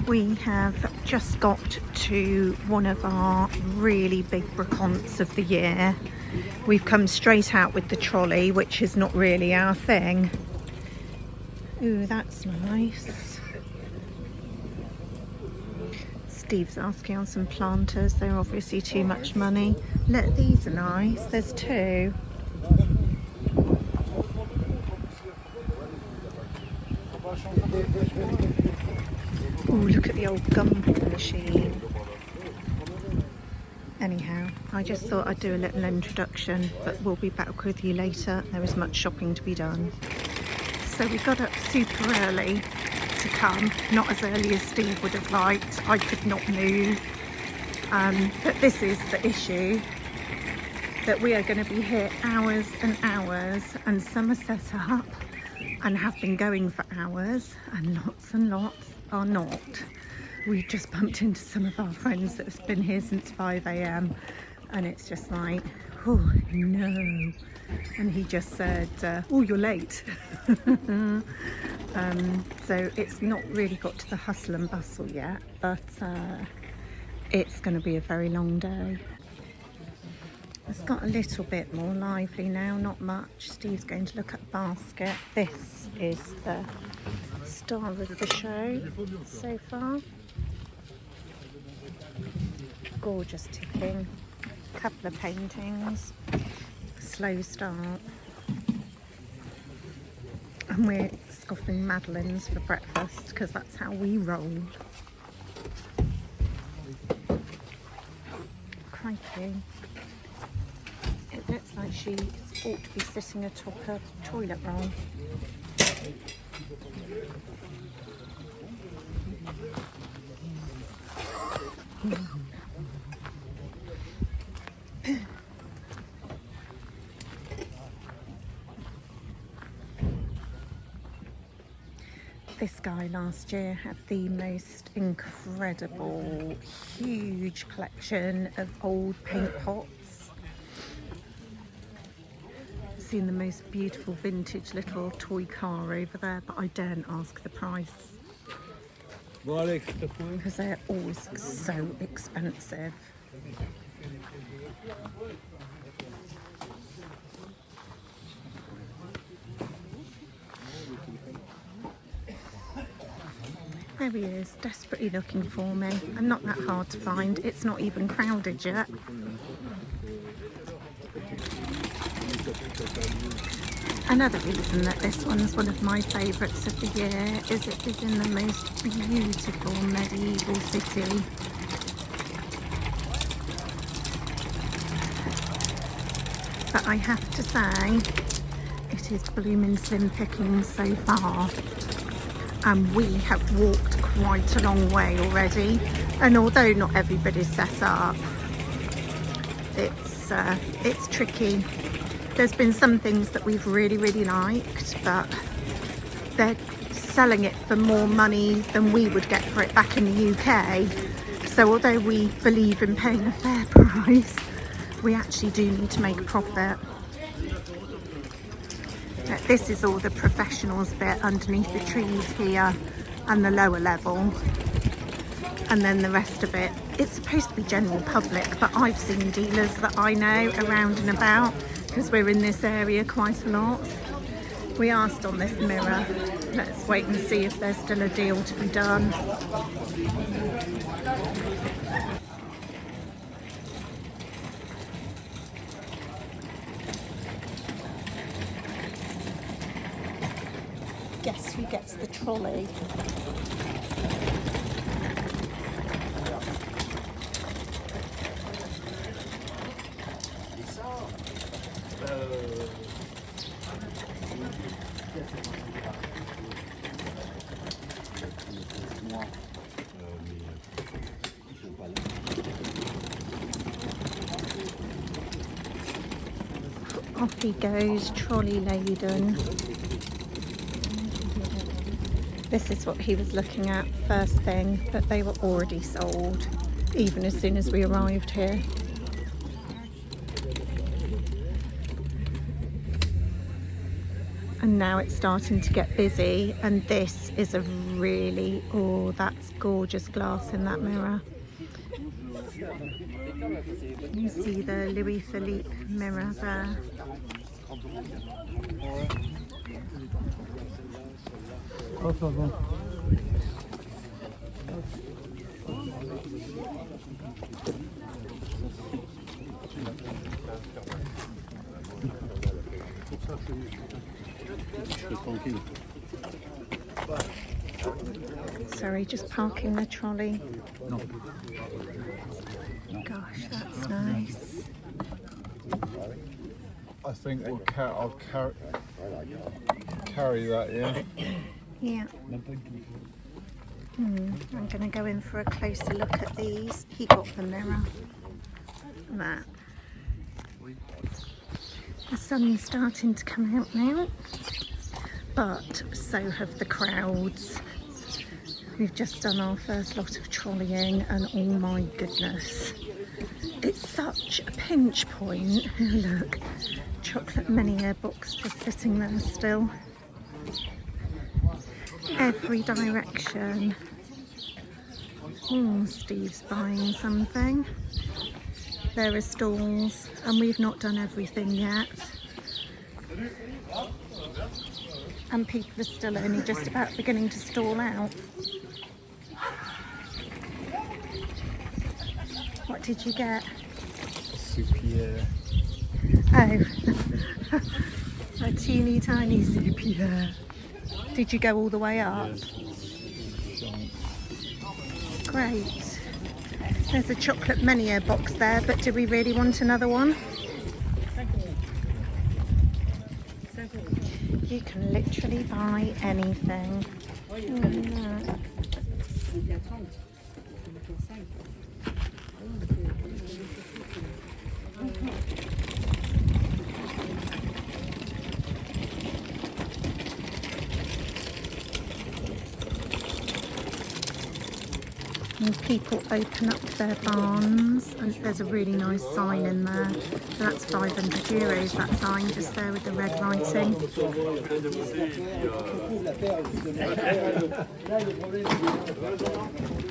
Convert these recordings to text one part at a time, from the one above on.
We have just got to one of our really big Brocantes of the year. We've come straight out with the trolley, which is not really our thing. Ooh, that's nice. Steve's asking on some planters. They're obviously too much money. Look, these are nice. There's two. Ooh, look at the old gumball machine. Anyhow, I just thought I'd do a little introduction, but we'll be back with you later. There is much shopping to be done. So we got up super early to come, not as early as Steve would have liked. I could not move. But this is the issue, that we are going to be here hours and hours, and some are set up and have been going for hours, and lots are not. We've just bumped into some of our friends that have been here since 5 AM, and it's just like, oh no. And he just said, oh, you're late. So it's not really got to the hustle and bustle yet, but it's going to be a very long day. It's got a little bit more lively now, not much. Steve's going to look at the basket. This is the star of the show so far. Gorgeous ticking, couple of paintings, slow start, and we're scoffing madeleines for breakfast because that's how we roll. Crikey, it looks like she ought to be sitting atop a toilet roll. This guy last year had the most incredible, huge collection of old paint pots. I've seen the most beautiful vintage little toy car over there, but I daren't ask the price because they're always so expensive. There he is, desperately looking for me. I'm not that hard to find. It's not even crowded yet. Another reason that this one's one of my favourites of the year is it is in the most beautiful medieval city. But I have to say, it is blooming slim picking so far. And we have walked quite a long way already, and although not everybody's set up, it's tricky. There's been some things that we've really liked, but they're selling it for more money than we would get for it back in the UK. So although we believe in paying a fair price, we actually do need to make a profit. This is all the professionals bit underneath the trees here and the lower level, and then the rest of it, it's supposed to be general public, but I've seen dealers that I know around and about because we're in this area quite a lot. We asked on this mirror. Let's wait and see if there's still a deal to be done. Guess who gets the trolley? Off he goes, trolley laden. This is what he was looking at first thing, but they were already sold, even as soon as we arrived here. and now it's starting to get busy, and this is a really, oh, that's gorgeous glass in that mirror. You see the Louis Philippe mirror there. Sorry, just parking the trolley. Gosh, that's nice. I think I'll carry that, yeah. Yeah. I'm going to go in for a closer look at these. He got the mirror. That. The sun's starting to come out now, but so have the crowds. We've just done our first lot of trolleying, and oh my goodness, it's such a pinch point. Look, chocolate mini box just sitting there still. Every direction. Oh, Steve's buying something. There are stalls, and we've not done everything yet. And people are still only just about beginning to stall out. What did you get? Soupier. Oh, a teeny tiny soupier. Did you go all the way up? Yes. Great. There's a chocolate Menier box there, but do we really want another one? You can literally buy anything. No. And people open up their barns, and there's a really nice sign in there. So that's €500, that sign just there with the red writing.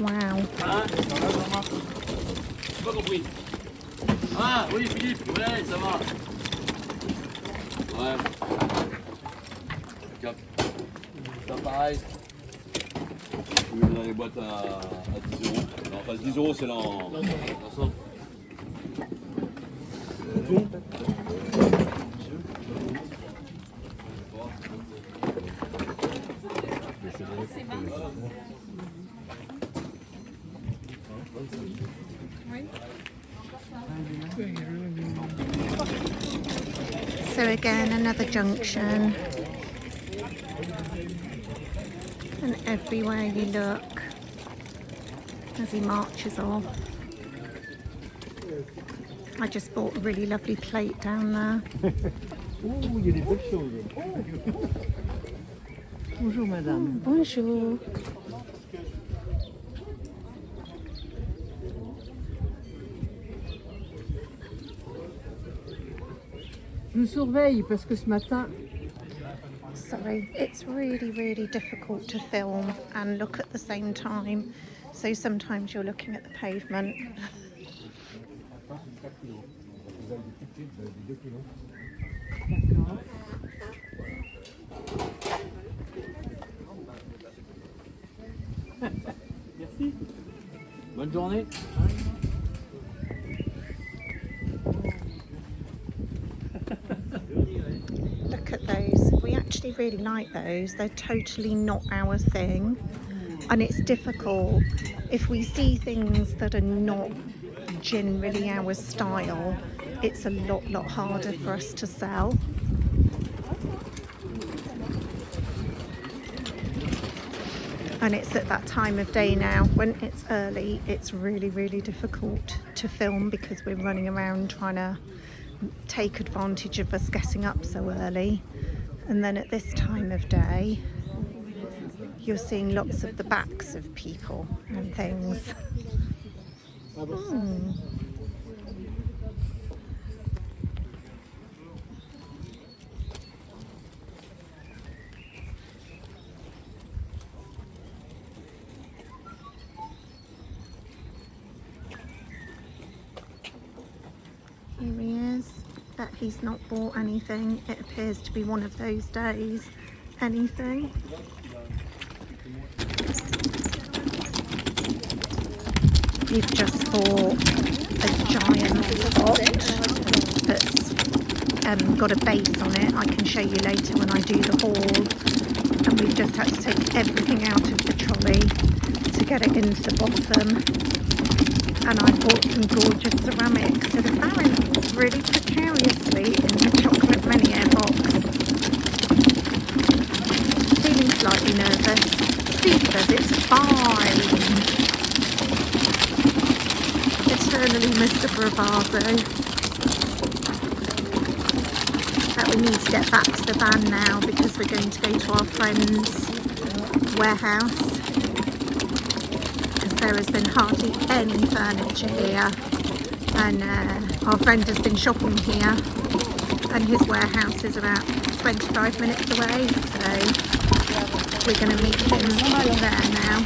Wow. Ah oui Philippe, ouais ça va. Ouais. Ça pareil. Oui, dans les boîtes à 10 euros. Non, enfin 10 euros c'est l'ensemble. So again, another junction. And everywhere you look, as he marches off. I just bought a really lovely plate down there. Oh, il y a des belles choses. Bonjour madame. Bonjour. Je surveille parce que ce matin. Sorry, it's really difficult to film and look at the same time. So sometimes you're looking at the pavement. Merci. Bonne journée. Look at those. We actually really like those. They're totally not our thing. And it's difficult if we see things that are not generally our style. It's a lot harder for us to sell. And it's at that time of day now when it's early, it's really difficult to film because we're running around trying to take advantage of us getting up so early. And then at this time of day, you're seeing lots of the backs of people and things. that he's not bought anything. It appears to be one of those days. Anything. We've just bought a giant pot that's got a base on it. I can show you later when I do the haul. And we've just had to take everything out of the trolley to get it into the bottom. And I bought some gorgeous ceramics that are balanced really precariously in the chocolate Meniere box. Feeling slightly nervous. Steve says it's fine. Eternally Mr. Bravazo. But we need to get back to the van now because we're going to go to our friend's warehouse. Because there has been hardly any furniture here. And our friend has been shopping here. And his warehouse is about 25 minutes away. So we're going to meet him there now.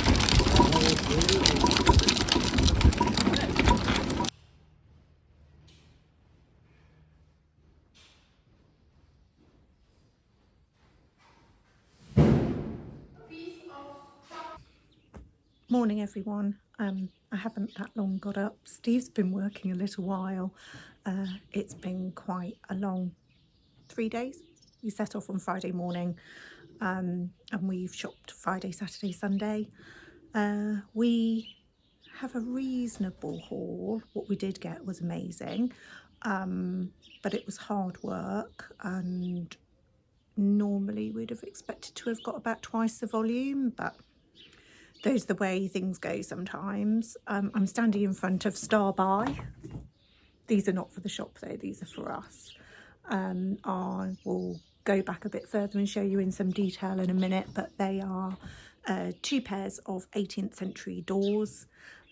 Morning everyone. I haven't that long got up. Steve's been working a little while. It's been quite a long 3 days. We set off on Friday morning and we've shopped Friday, Saturday, Sunday. We have a reasonable haul. What we did get was amazing, but it was hard work, and normally we'd have expected to have got about twice the volume, but those are the way things go sometimes. I'm standing in front of Star By. These are not for the shop though, these are for us. I will go back a bit further and show you in some detail in a minute, but they are 2 pairs of 18th century doors.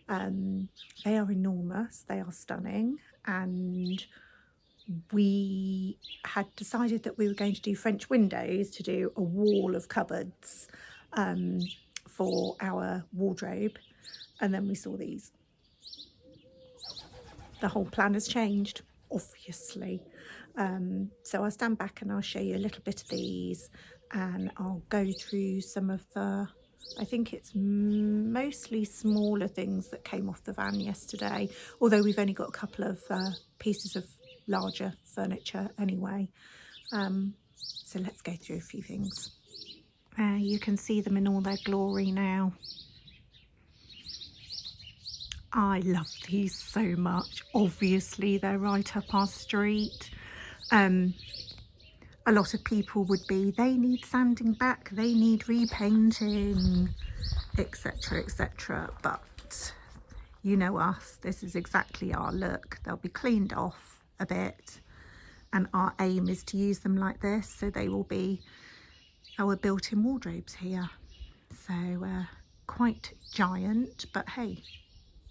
They are enormous, they are stunning, and we had decided that we were going to do French windows to do a wall of cupboards for our wardrobe, and then we saw these. The whole plan has changed, obviously. So I'll stand back and I'll show you a little bit of these, and I'll go through some of the, I think it's mostly smaller things that came off the van yesterday, although we've only got a couple of pieces of larger furniture anyway. So let's go through a few things. You can see them in all their glory now. I love these so much. Obviously they're right up our street. A lot of people would be, they need sanding back, they need repainting, etc, etc, but you know us, this is exactly our look. They'll be cleaned off a bit, and our aim is to use them like this, so they will be our built-in wardrobes here. So quite giant, but hey,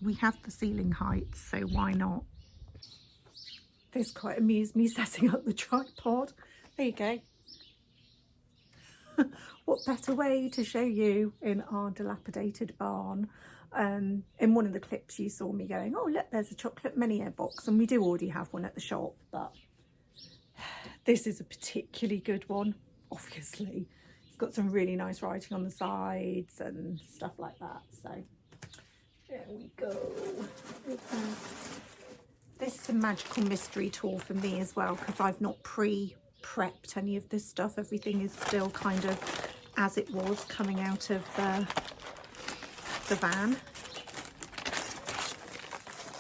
we have the ceiling height, so why not? This quite amused me setting up the tripod. There you go. What better way to show you in our dilapidated barn? In one of the clips you saw me going, oh look, there's a chocolate Meniere box, and we do already have one at the shop, but this is a particularly good one. Obviously it's got some really nice writing on the sides and stuff like that, so there we go. This is a magical mystery tour for me as well, because I've not pre-prepped any of this stuff. Everything is still kind of as it was coming out of the van.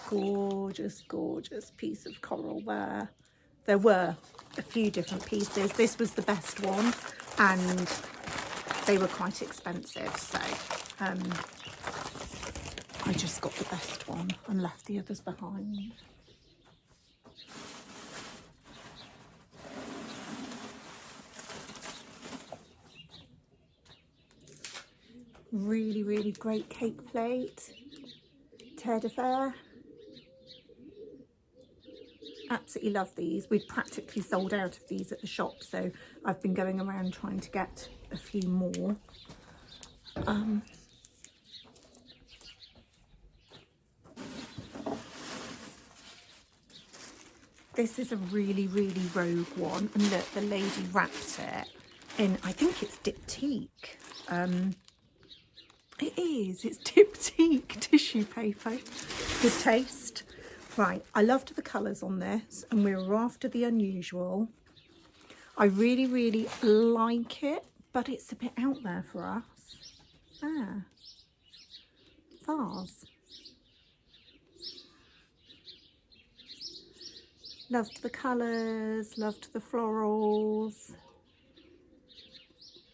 Gorgeous, gorgeous piece of coral there. There were a few different pieces. This was the best one, and they were quite expensive, so I just got the best one and left the others behind. Really, really great cake plate. Terre de Fer. Absolutely love these. We'd practically sold out of these at the shop, so I've been going around trying to get a few more. This is a really, really rogue one. And look, the lady wrapped it in, I think it's diptyque. It is, it's diptyque tissue paper. Good taste. Right, I loved the colours on this, and we were after the unusual. I really, really like it, but it's a bit out there for us. Ah, vase. Loved the colours, loved the florals.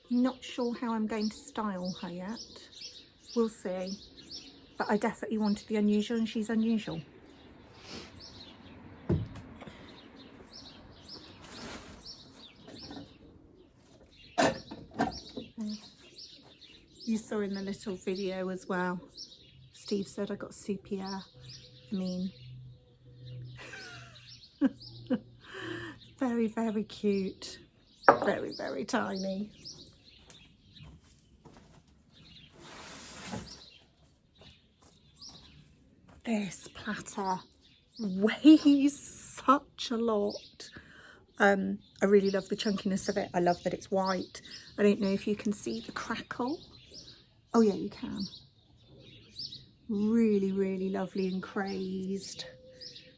Not sure how I'm going to style her yet. We'll see. But I definitely wanted the unusual, and she's unusual. You saw in the little video as well, Steve said I got sepia. I mean, very, very cute. Very, very tiny. This platter weighs such a lot. I really love the chunkiness of it. I love that it's white. I don't know if you can see the crackle. Oh yeah, you can. Really, really lovely and crazed.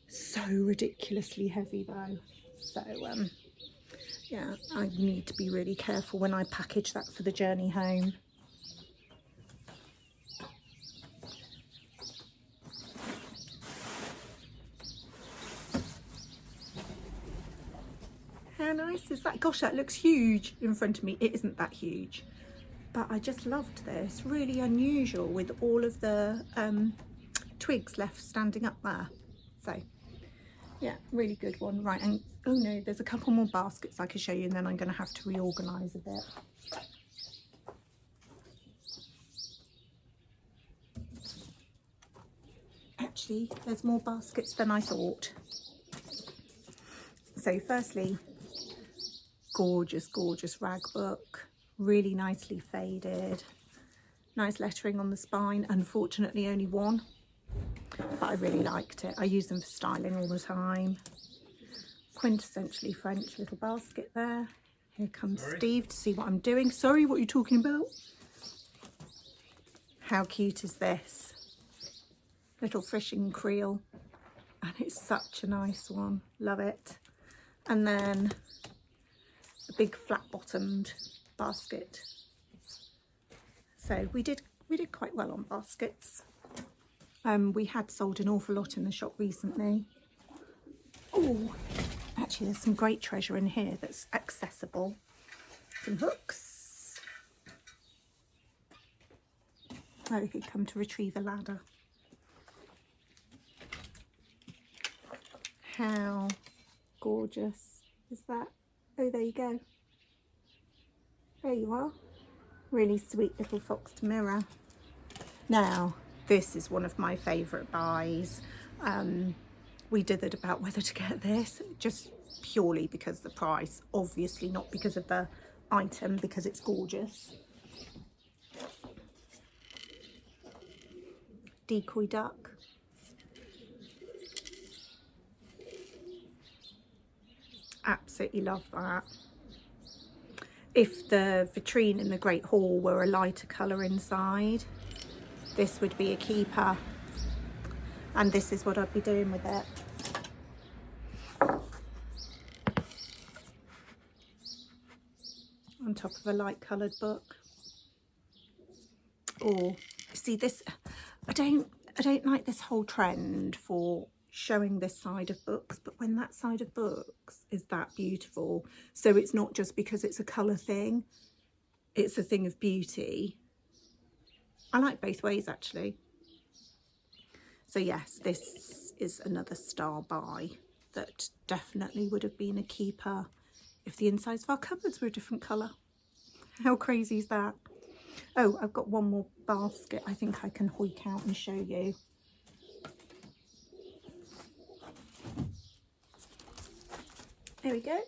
So ridiculously heavy though. So yeah, I need to be really careful when I package that for the journey home. How nice is that? Gosh, that looks huge in front of me. It isn't that huge, but I just loved this. Really unusual with all of the twigs left standing up there. So yeah, really good one. Right, and oh no, there's a couple more baskets I could show you, and then I'm going to have to reorganise a bit. Actually, there's more baskets than I thought. So firstly, gorgeous, gorgeous rag book, really nicely faded, nice lettering on the spine. Unfortunately only one, but I really liked it. I use them for styling all the time. Quintessentially French little basket there. Here comes Steve to see what I'm doing. Sorry, what are you talking about? How cute is this? Little fishing creel, and it's such a nice one. Love it. And then a big flat-bottomed basket. So we did quite well on baskets. We had sold an awful lot in the shop recently. Oh, actually there's some great treasure in here that's accessible. Some hooks. Oh, he'd come to retrieve a ladder. How gorgeous is that? Oh, there you go. There you are. Really sweet little foxed mirror. Now, this is one of my favourite buys. We dithered about whether to get this, just purely because of the price. Obviously not because of the item, because it's gorgeous. Decoy duck. Absolutely love that. If the vitrine in the Great Hall were a lighter colour inside, this would be a keeper, and this is what I'd be doing with it. On top of a light coloured book. Or see this, I don't like this whole trend for showing this side of books, but when that side of books is that beautiful, so it's not just because it's a colour thing, it's a thing of beauty. I like both ways actually. So yes, this is another star buy that definitely would have been a keeper if the insides of our cupboards were a different colour. How crazy is that? Oh, I've got one more basket I think I can hoik out and show you. There we go.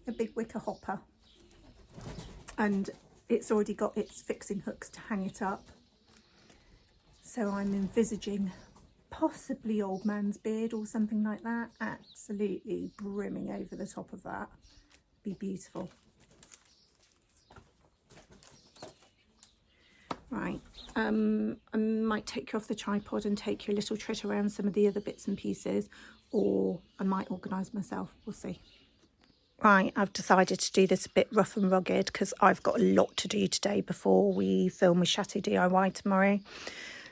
A big wicker hopper. And it's already got its fixing hooks to hang it up. So I'm envisaging possibly old man's beard or something like that. Absolutely brimming over the top of that. Be beautiful. Right, I might take you off the tripod and take you a little trip around some of the other bits and pieces, or I might organise myself, we'll see. Right, I've decided to do this a bit rough and rugged because I've got a lot to do today before we film with Chateau DIY tomorrow.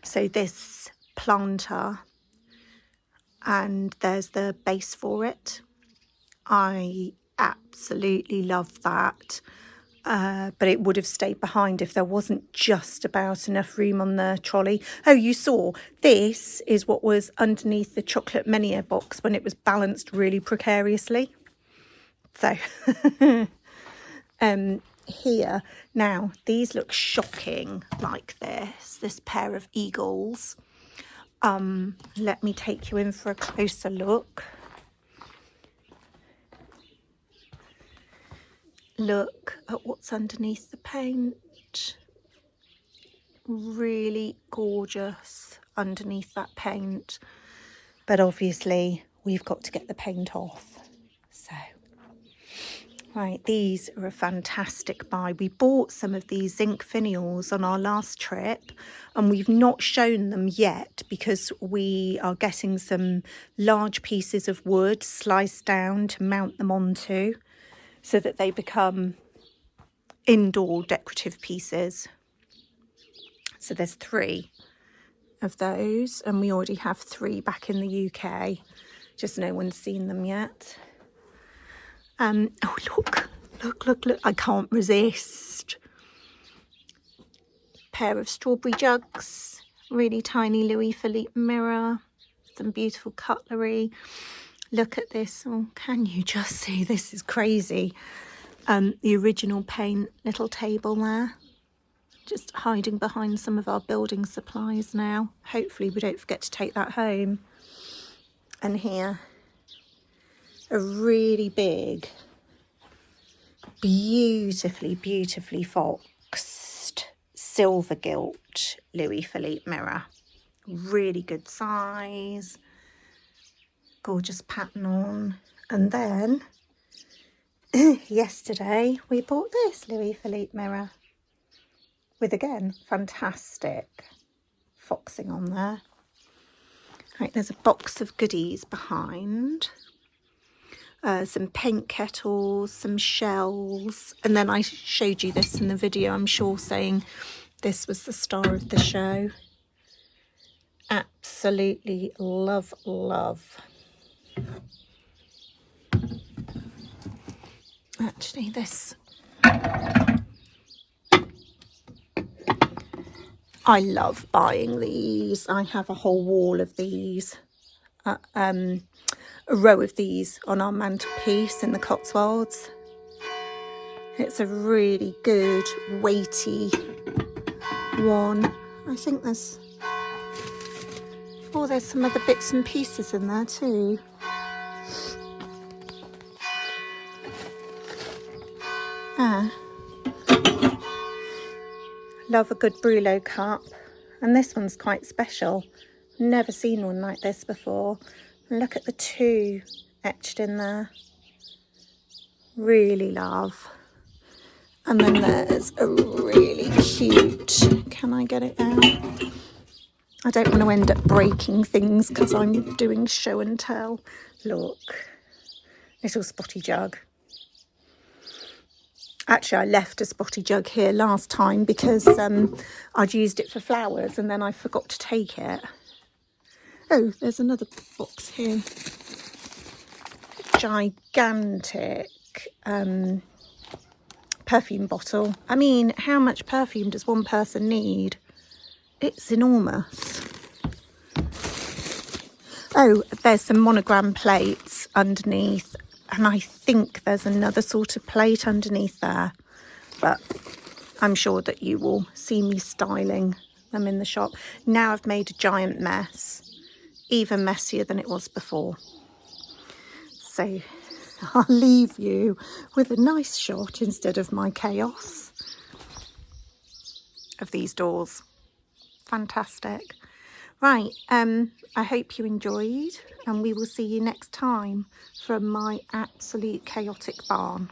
So this planter, and there's the base for it. I absolutely love that. But it would have stayed behind if there wasn't just about enough room on the trolley. Oh, you saw, this is what was underneath the chocolate Menier box when it was balanced really precariously. So, here, now, these look shocking like this pair of eagles. Let me take you in for a closer look. Look at what's underneath the paint. Really gorgeous underneath that paint. But obviously we've got to get the paint off. So, right, these are a fantastic buy. We bought some of these zinc finials on our last trip and we've not shown them yet because we are getting some large pieces of wood sliced down to mount them onto, so that they become indoor decorative pieces. So there's 3 of those, and we already have 3 back in the UK. Just no one's seen them yet. Oh, look, I can't resist. Pair of strawberry jugs, really tiny Louis Philippe mirror, some beautiful cutlery. Look at this. Oh, can you just see? This is crazy. The original paint little table there. Just hiding behind some of our building supplies now. Hopefully we don't forget to take that home. And here, a really big, beautifully foxed silver gilt Louis Philippe mirror. Really good size. Gorgeous pattern on. And then yesterday we bought this Louis Philippe mirror with, again, fantastic foxing on there. Right, there's a box of goodies behind. Some paint kettles, some shells, and then I showed you this in the video, I'm sure, saying this was the star of the show. Absolutely love. Actually, this, I love buying these. I have a whole wall of these, a row of these on our mantelpiece in the Cotswolds. It's a really good weighty one. I think there's some other bits and pieces in there too. Love a good Brûlot cup, and this one's quite special. Never seen one like this before. Look at the 2 etched in there. Really love. And then there's a really cute, can I get it out? I don't want to end up breaking things because I'm doing show and tell. Look, little spotty jug. Actually, I left a spotty jug here last time because I'd used it for flowers and then I forgot to take it. Oh, there's another box here. Gigantic perfume bottle. I mean, how much perfume does one person need? It's enormous. Oh, there's some monogram plates underneath. And I think there's another sort of plate underneath there, but I'm sure that you will see me styling them in the shop. Now I've made a giant mess, even messier than it was before. So I'll leave you with a nice shot instead of my chaos of these doors. Fantastic. Right, I hope you enjoyed, and we will see you next time from my absolute chaotic barn.